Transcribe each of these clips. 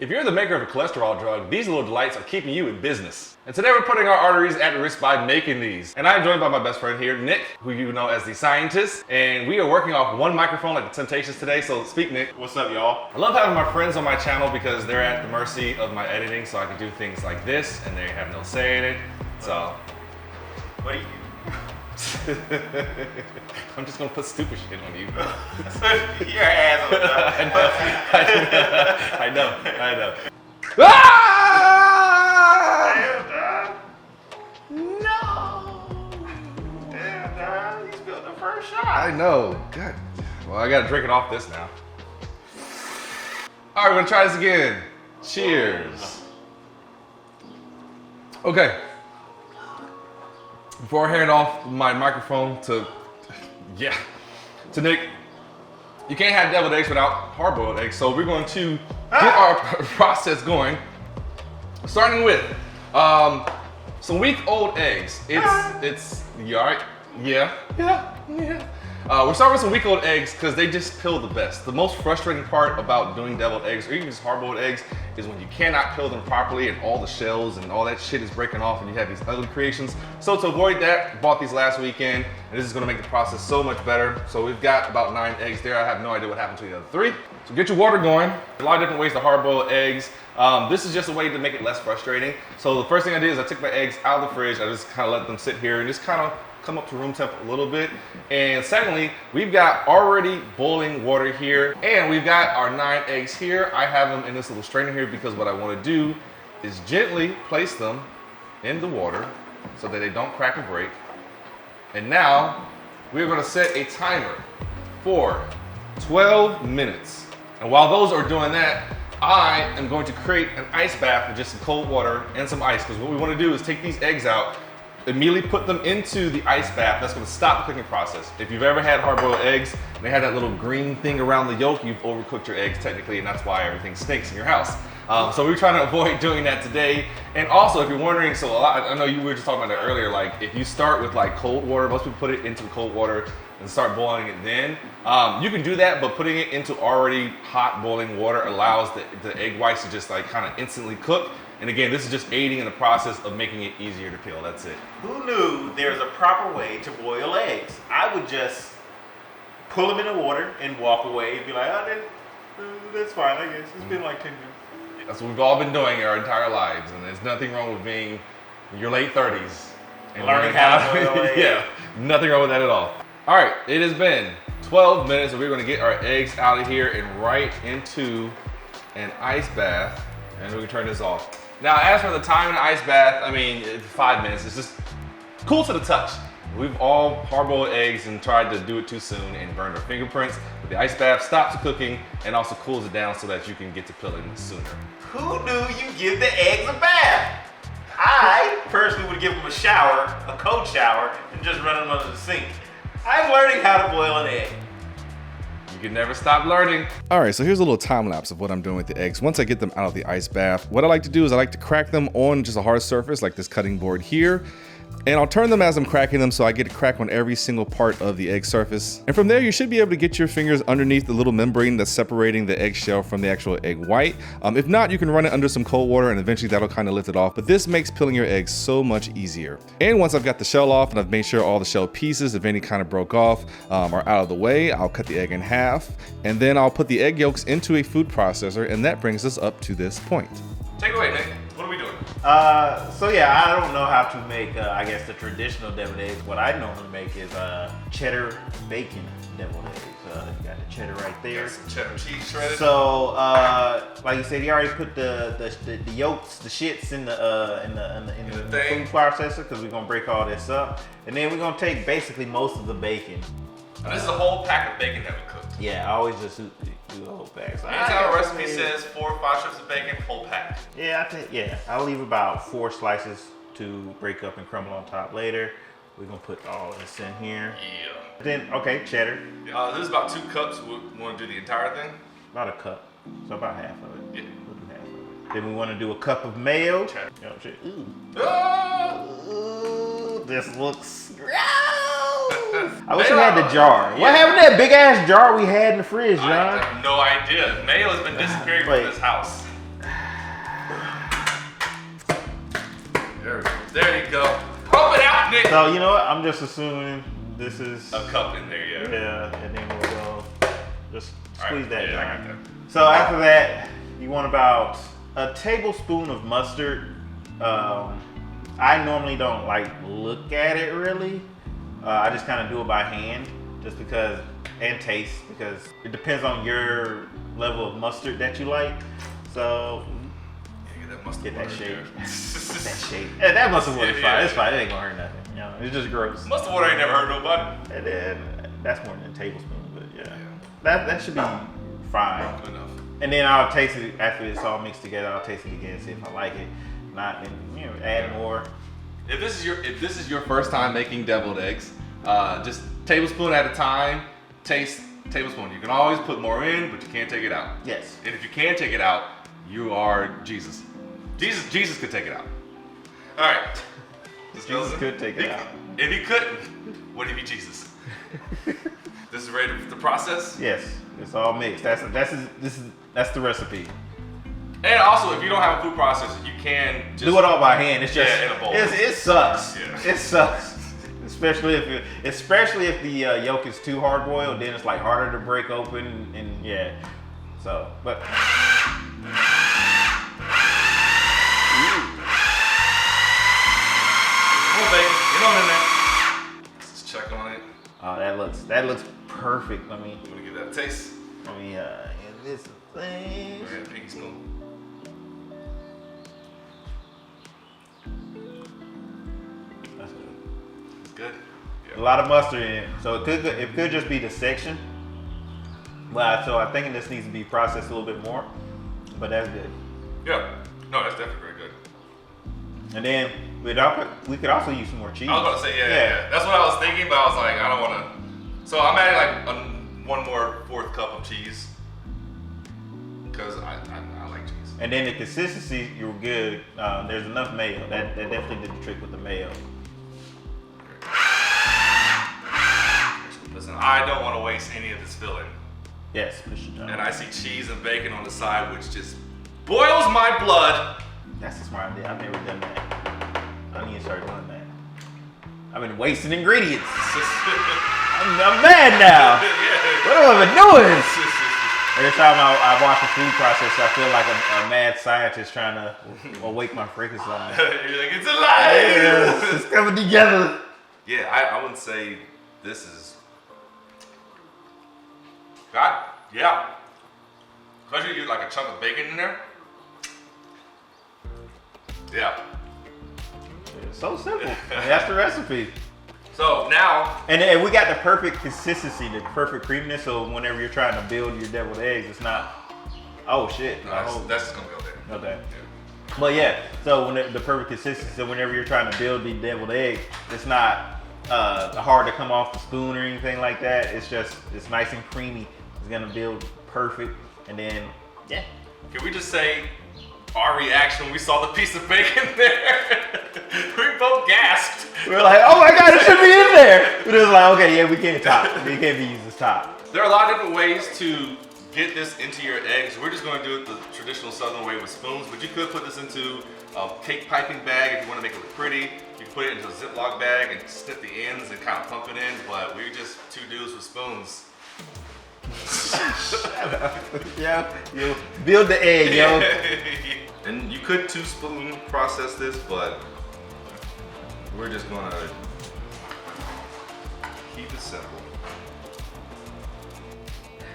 If you're the maker of a cholesterol drug, these little delights are keeping you in business. And today we're putting our arteries at risk by making these. And I'm joined by my best friend here, Nick, who you know as the scientist. And we are working off one microphone like the Temptations today, so speak, Nick. What's up, y'all? I love having my friends on my channel because they're at the mercy of my editing, so I can do things like this and they have no say in it. So, What do you I'm just gonna put stupid shit on you. Your ass on I know. Ah! Damn, dog. You spilled the first shot. I know. God. Well, I gotta drink it off this now. All right, we're gonna try this again. Cheers. Okay. Before I hand off my microphone to Nick, you can't have deviled eggs without hard-boiled eggs. So we're going to get our process going. Starting with some week-old eggs. It's you all right? Yeah. We're starting with some week-old eggs because they just peel the best. The most frustrating part about doing deviled eggs or even just hard-boiled eggs is when you cannot peel them properly and all the shells and all that shit is breaking off and you have these ugly creations. So to avoid that, bought these last weekend and this is gonna make the process so much better. So we've got about 9 eggs there. I have no idea what happened to the other 3. So get your water going. A lot of different ways to hard-boil eggs. This is just a way to make it less frustrating. So the first thing I did is I took my eggs out of the fridge. I just kind of let them sit here and just kind of come up to room temp a little bit. And secondly, we've got already boiling water here and we've got our 9 eggs here. I have them in this little strainer here because what I want to do is gently place them in the water so that they don't crack and break. And now we're going to set a timer for 12 minutes. And while those are doing that, I am going to create an ice bath with just some cold water and some ice, because what we want to do is take these eggs out, immediately put them into the ice bath. That's going to stop the cooking process. If you've ever had hard-boiled eggs and they had that little green thing around the yolk, you've overcooked your eggs technically, and that's why everything stinks in your house. So we're trying to avoid doing that today. And also, if you're wondering, I know you were just talking about that earlier, like if you start with like cold water, most people put it into cold water and start boiling it then. You can do that, but putting it into already hot boiling water allows the egg whites to just like kind of instantly cook. And again, this is just aiding in the process of making it easier to peel. That's it. Who knew there's a proper way to boil eggs? I would just pull them in the water and walk away and be like, oh, that's fine, I guess. It's been like 10 minutes. That's what we've all been doing our entire lives. And there's nothing wrong with being in your late 30s. And learning how to boil eggs. Yeah, nothing wrong with that at all. All right, it has been 12 minutes and we're gonna get our eggs out of here and right into an ice bath. And we can turn this off. Now, as for the time in the ice bath, I mean, 5 minutes. It's just cool to the touch. We've all hard-boiled eggs and tried to do it too soon and burned our fingerprints. But the ice bath stops the cooking and also cools it down so that you can get to peeling sooner. Who knew you give the eggs a bath? I personally would give them a shower, a cold shower, and just run them under the sink. I'm learning how to boil an egg. You can never stop learning. All right, so here's a little time lapse of what I'm doing with the eggs. Once I get them out of the ice bath, what I like to do is I like to crack them on just a hard surface like this cutting board here. And I'll turn them as I'm cracking them so I get a crack on every single part of the egg surface. And from there, you should be able to get your fingers underneath the little membrane that's separating the eggshell from the actual egg white. If not, you can run it under some cold water and eventually that'll kind of lift it off. But this makes peeling your eggs so much easier. And once I've got the shell off and I've made sure all the shell pieces, if any kind of broke off, are out of the way, I'll cut the egg in half. And then I'll put the egg yolks into a food processor, and that brings us up to this point. Take it away, Nick. What are we doing? So yeah, I don't know how to make, I guess, the traditional deviled eggs. What I normally make is cheddar bacon deviled eggs. You got the cheddar right there. Got some cheddar cheese shredded. So, like you said, you already put the yolks, the shits in the food processor because we're gonna break all this up, and then we're gonna take basically most of the bacon. And this is a whole pack of bacon that we cooked. Yeah, I always just do the whole pack. So anytime a recipe says 4 or 5 strips of bacon, whole pack. Yeah, I'll leave about 4 slices to break up and crumble on top later. We're gonna put all this in here. Yeah. Then, okay, cheddar. This is about 2 cups. We want to do the entire thing? About a cup, so about half of it. Yeah. We'll do half of it. Then we want to do a cup of mayo. Cheddar. Oh shit. Ooh. Ah! Ooh, this looks gross. I wish we had the jar. What happened to that big ass jar we had in the fridge, John? I have no idea. Mayo has been disappearing from this house. There you go. Pump it out, Nick. So you know what? I'm just assuming this is A cup in there, yeah. Yeah, and then we'll go just squeeze Alright, that yeah, I down. got that. So after that, you want about a tablespoon of mustard. I normally don't like look at it really. I just kind of do it by hand, just because, and taste, because it depends on your level of mustard that you like. So Yeah, get that mustard get that water in shape. there. that shape. Yeah, that mustard water is fine. It's fine. It ain't gonna hurt nothing. You know, it's just gross. Mustard water ain't never hurt nobody. And then that's more than a tablespoon, but yeah. That should be fine. Good enough. And then I'll taste it after it's all mixed together. I'll taste it again, see if I like it. Not, then add more. If this is your first time making deviled eggs, just tablespoon at a time, taste tablespoon. You can always put more in, but you can't take it out. Yes. And if you can take it out, you are Jesus. Jesus could take it out. All right. Jesus could take it out. If he couldn't, would he be Jesus? This is ready to process. Yes, it's all mixed. That's the recipe. And also, if you don't have a food processor, you can just Do it all by hand. It's just in a bowl. it sucks. Yeah. It sucks. Especially if the yolk is too hard boiled, then it's like harder to break open and yeah. So, but More bacon. Get on in there. Let's just check on it. that looks perfect. I'm gonna give that a taste. Get this thing. Go ahead, pinky spoon. That's good. It's good. A lot of mustard in it, so it could just be the section. Well, so I think this needs to be processed a little bit more, but that's good. Yeah. No, that's definitely very good. And then we could also use some more cheese. I was about to say, yeah. That's what I was thinking, but I was like, I don't want to. So I'm adding like one more fourth cup of cheese because I like cheese. And then the consistency, you're good. There's enough mayo. That definitely did the trick with the mayo. Listen, I don't want to waste any of this filling. Yes, Mr. John. And I see cheese and bacon on the side, which just boils my blood. That's a smart idea. I've never done that. I need to start doing that. I've been wasting ingredients. I'm mad now. What have I been doing? Every time I watch a food process, I feel like a mad scientist trying to awake my Frankenstein. You're like, it's alive. Yes, it's coming together. Yeah, I wouldn't say this is. God, yeah. Especially you get like a chunk of bacon in there. Yeah. It's so simple. That's the recipe. So now, And we got the perfect consistency, the perfect creaminess. So whenever you're trying to build your deviled eggs, it's not. Oh shit! no, that's just gonna go there. Okay. Yeah. But yeah, so when the perfect consistency. So whenever you're trying to build the deviled egg, it's not hard to come off the spoon or anything like that. It's nice and creamy. It's gonna build perfect, and then yeah. Can we just say our reaction when we saw the piece of bacon there? We both gasped. We were like, oh my god, it should be in there. But it was like, okay, yeah, we can't top. We can't be used as top. There are a lot of different ways to get this into your eggs. We're just going to do it the traditional southern way with spoons, but you could put this into a cake piping bag if you want to make it look pretty. You can put it into a Ziploc bag and snip the ends and kind of pump it in, but we're just two dudes with spoons. Yo, build the egg, yo. And you could 2-spoon process this, but we're just gonna keep it simple.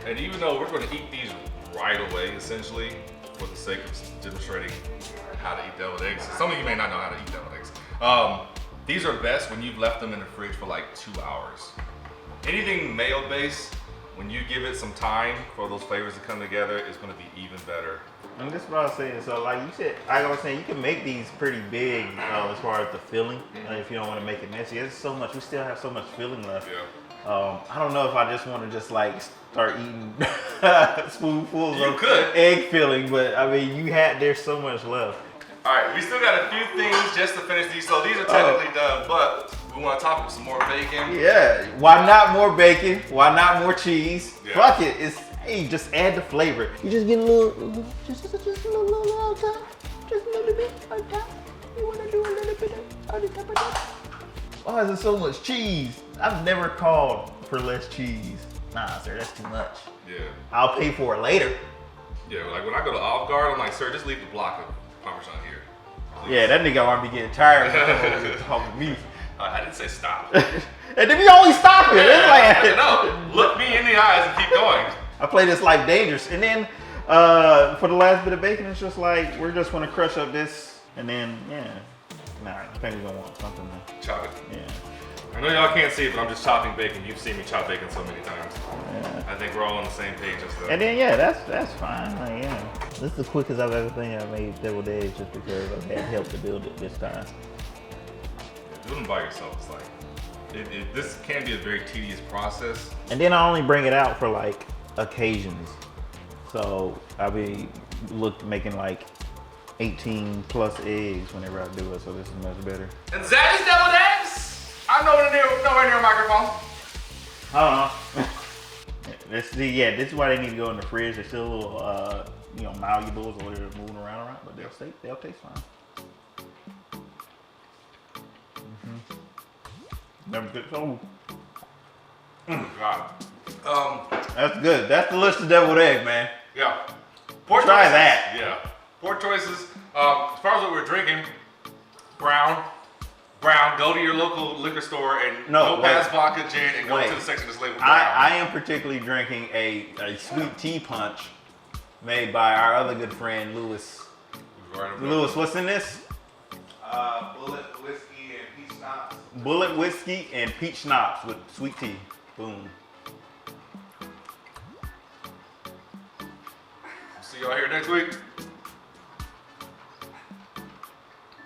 And even though we're gonna eat these right away, essentially, for the sake of demonstrating how to eat deviled eggs. Some of you may not know how to eat deviled eggs. These are best when you've left them in the fridge for like 2 hours. Anything mayo based, when you give it some time for those flavors to come together, it's gonna be even better. And this is what I was saying. So, like you said, I was saying you can make these pretty big as far as the filling, if you don't want to make it messy. There's so much. We still have so much filling left. Yeah. I don't know if I just want to just like start eating spoonfuls You of could. egg filling, but I mean, there's so much left. All right, we still got a few things just to finish these. So these are technically done, but we want to top up some more bacon. Yeah. Why not more bacon? Why not more cheese? Yeah. Fuck it. Hey, just add the flavor. You just get a little touch. Just a little bit on top. You wanna do a little bit on the top of that? Why is there so much cheese? I've never called for less cheese. Nah, sir, that's too much. Yeah. I'll pay for it later. Yeah, like when I go to Olive Garden, I'm like, sir, just leave the block of Parmesan here. Please. Yeah, that nigga might be getting tired of talking to me. I didn't say stop. And then we always stop it. It's like, No, look me in the eyes and keep going. I play this life dangerous. And then for the last bit of bacon, it's just like, we're just gonna crush up this. And then, yeah. Nah, I think we're gonna want something to chop it. Yeah. I know y'all can't see it, but I'm just chopping bacon. You've seen me chop bacon so many times. Yeah. I think we're all on the same page and stuff. And then, yeah, that's fine. Like, yeah. This is the quickest I've ever think I made deviled eggs just because I've had help to build it this time. Doing them by yourself is like, this can be a very tedious process. And then I only bring it out for like occasions. So I'll be making like 18 plus eggs whenever I do it. So this is much better. And that is deviled eggs. I'm nowhere near a microphone. I don't know. This is why they need to go in the fridge. They're still a little, malleables or whatever moving around, but they'll taste fine. Never good. Oh. God. That's good. That's delicious deviled egg, man. Yeah. Poor Try choices. that. Yeah. Poor choices. As far as what we're drinking, brown. Go to your local liquor store and go past vodka, gin, and go to the section that's labeled brown. I am particularly drinking a sweet tea punch made by our other good friend, Lewis. Lewis, what's in this? Bullet whiskey and peach schnapps. Bullet whiskey and peach schnapps with sweet tea. Boom. See y'all here next week.